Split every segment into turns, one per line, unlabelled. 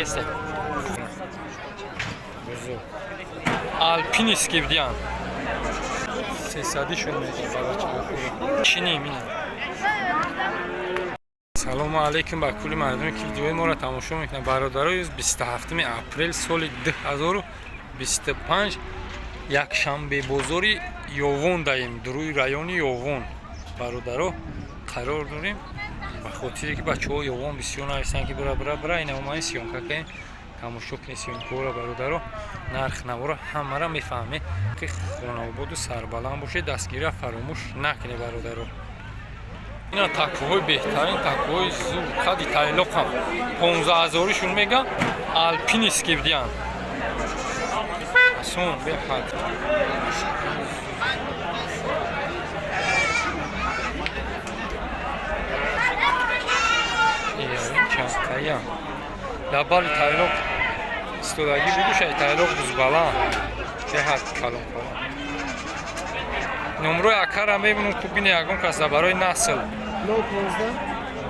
کیسه بزرگ الپینیسکی بدیان 300 شون میگه چینی میگه. سلام علیکم با کلی مردمی که ویدیوی ما را تماشا میکنن. برادرای 27 اپریل سال 2025 یک شنبه بزرگ یوون داریم دروی رایون یوون برادرها قرار داریم. به خاطر که بچه‌ها یوون بسیار نایستن که برا اینا ما سیونکا کنیم تماشا کنیم سیونکا را برادرها نرخ نوارا همه را میفهمه که خانواد و سربلند باشه دستگیری فراموش نکنه برادرها. اینا تکوهای بهترین تکوهای زور قدی تایلوق هم 15000 شون میگن الپینیسکی بدیان سون به حد چندتایم لبال تایلوق استودگی بگو شای تایلوق بزبالان به حد کلام کنم. نمروی اکر هم ببینم خوبینه یکم کسا برای نسل
015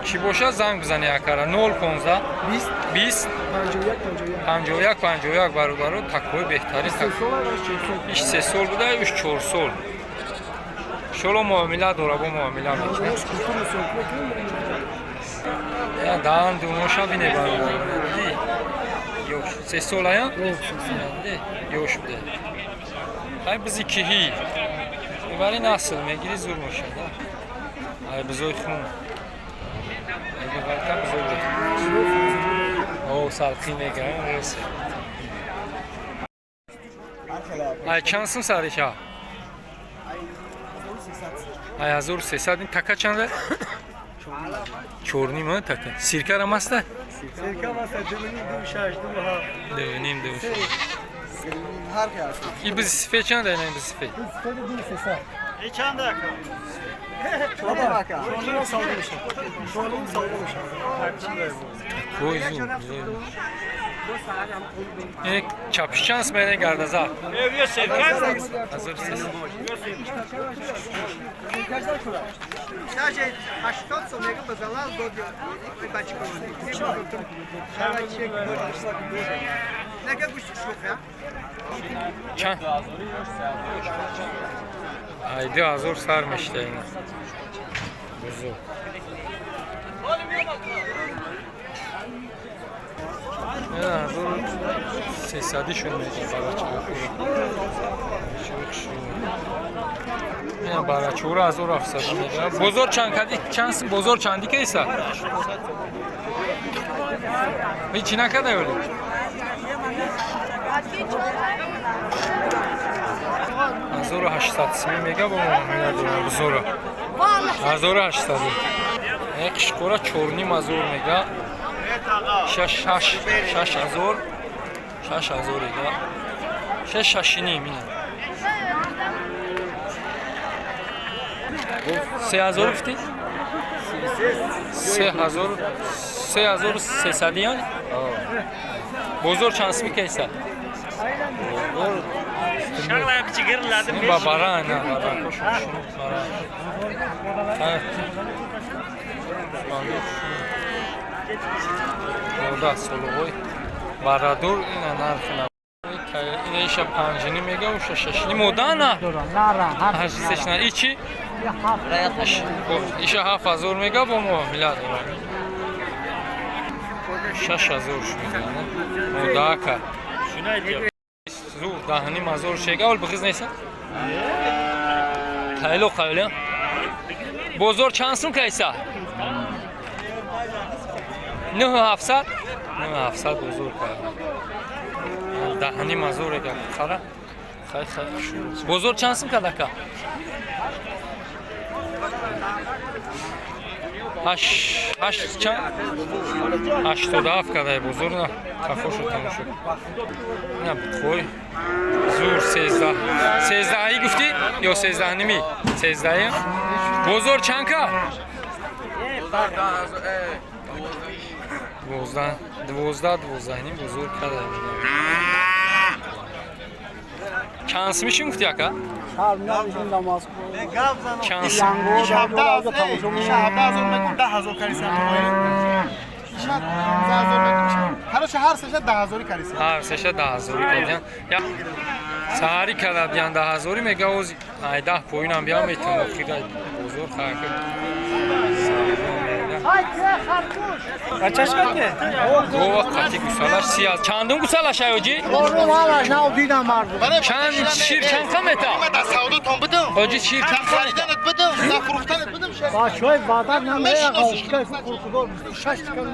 چی باشه زنگ بزنی اکر 015 20 51 برادرها تکوی بهترین ایش 3 سال بوده ایش 4 سال شلو معامله داره با معامله میکنه یا دان دونوشا بینه برادرها یوش 3 سال ها یوش بوده های بزی کهی برای نسل میگیری زور میشه های بزوی خون اگه غلطه بزوی او سالخی میگرم رسه های چند سم سرش ها های 1300 این تکه چنده؟ چورنیم ها تکه سیرکه هم هسته؟
سیرکه هم هسته
دوونیم این بزی سفه چنده این بزی سفه؟
ای چند دکه؟ شوالیم سالده میشه
کوی زون این چپش چانس بینه گردازا
بیا سرکه
hazır ses.
Sadece 80 sonraki bazalar doğuyor. Bir başka konu. Ne kadar güçlü şu ya?
Çan. Haydi azor sarmıştı yine. Buzu. Ya azor sesadi şunu یا برای از او رفت سازم میگم بزرگ چند کدی چانس بزرگ چندی که ایسا هیچی نکده ولی 1800 میگه با من بزرگ 1800 یک شکورا چورنی مزور میگه 6000 میگه 6 میگه 3000 گفتی؟ 3300 یعنی؟ بزرگ چانس میکیسه؟
شغله بچگیر لازم
با برای نه برای خوش سلوی برادر این نرخ این ایشا 5 میگه و 6 مودا نه هر سش نه ایچی ایشا 7000 میگه با معامله داره 6000 میگه مودا کا
شنو دیگه
زور دهنی مزور شیگه اول بخیز نیست خیلی خیلی بزرگ چانسون که ایسا 9700 بزرگ کرد دهنی مزوره که خاله خیلی بزرگ چانسون که دکا 87 کده بزرگ نه کفا شد تموم شد نه خوی زور 13 گفتی یا 13 نمی 13 بزرگ چند که 12 نیم بزرگ کده چانس میشیم گفتی اکا چانس
هر
سالش هر سشه 10000 کریسی
هر سشه 10000 کردن یا ساری کردن 10000 میگه اوز 10 پوینم بیام میتونم خیلی بزرگ خرک
Kaçaş kaçtı?
گوه قطی گوسالاش سیاز چندم گوسالاش ایوجی؟
برو والاش نو دیدم مردم
چند شیر چند کمتا؟
من سعودو تون بدم
اوجی شیر چند کمتا؟
خریدنت بدم نه فروختنت بدم شهر
با شوی بادر نمیه قوشکای کورکودور 6 تکان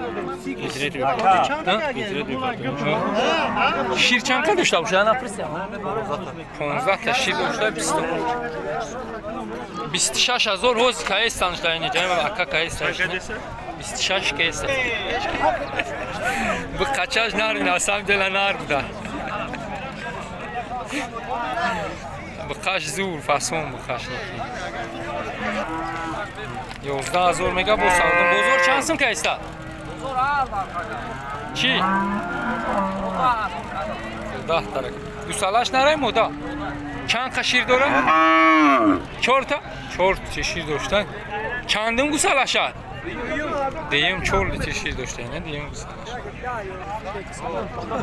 شیر چند که داشته باشه؟ 15 تا شیر داشته 26000 روز که استانش دارین جناب اکا که استانش 26 که است bu kaçaj nar nasam dela nar buda bu kaç zur fason bu kaç ne 11000 mega bu saldım bozor çansın ki esta çi 10 tarak dusalaş naray moda çan kaşir dora çorta çeşir doştan çandım gusalaşa Deyim çorlu çeşit doşta ne diyeyim gusalaş.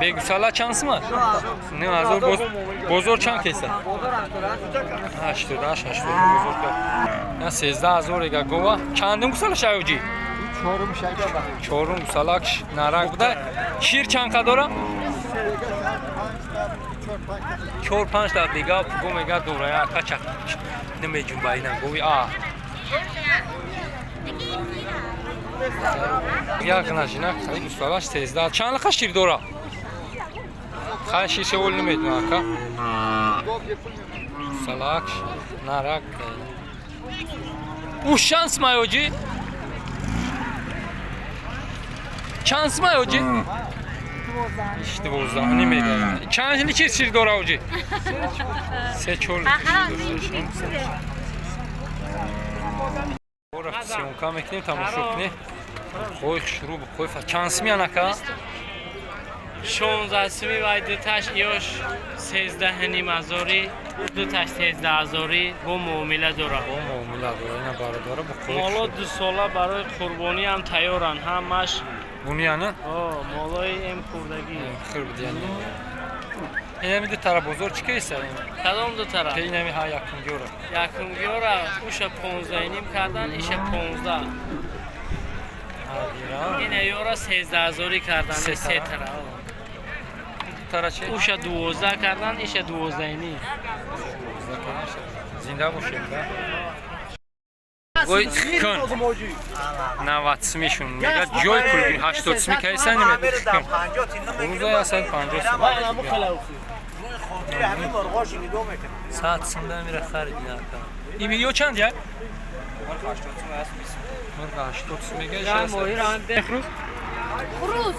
Be gusala çansı mı? Ne azor bozor çan kesa. 80 bozor ka. Ya 13000 ega gova. Çandım gusalaş ayuji. Çorum gusalak narak bu da şir çan kadora. Çor 5 da biga bu mega doraya kaçak. Ne mecun bayına govi a. Yakınlaşına kayıp ustalaş tezde. Çanlı kaç şir dora? Kaç şişe oldu mu aka? Salak, narak. Bu şans mı hoca? Şans mı hoca? İşte bu zaman ne meydan? Çanlı kaç şir dora hoca? Seç oldu. Orada siyonka meknim tamaşokni. Koy şurubu koy fa şans mı yanaka?
16 vay dو تاش یوش 13 نیمازوری دو تاش 13000 bu muamele dora.
O muamele dora yine baradora bu koy.
Molo du sola برای قربانی هم تیارن همش.
Bunu yani?
مولای ام خوردگی.
Kırb diyen. Yine bir de tara bozor çıkıyorsa.
کدام دو طرف؟
Ki yine bir ha yakın diyorum.
یکم گیورا اوش 15 نیم کردن ایش 15. اینه یورا 13000 کردن سه طرف.
Tara şey.
اوش 12 کردن ایش 12 نیم.
Zinde bu şey be. Goy kın. Navatsmishun. Mega joy kulübü 80 kaysan mı? Burada ya sen 50. Saat sından bir xarid naka. İyi video çand ya? Marka 80 mega.
Ya moyran de.
Cruz.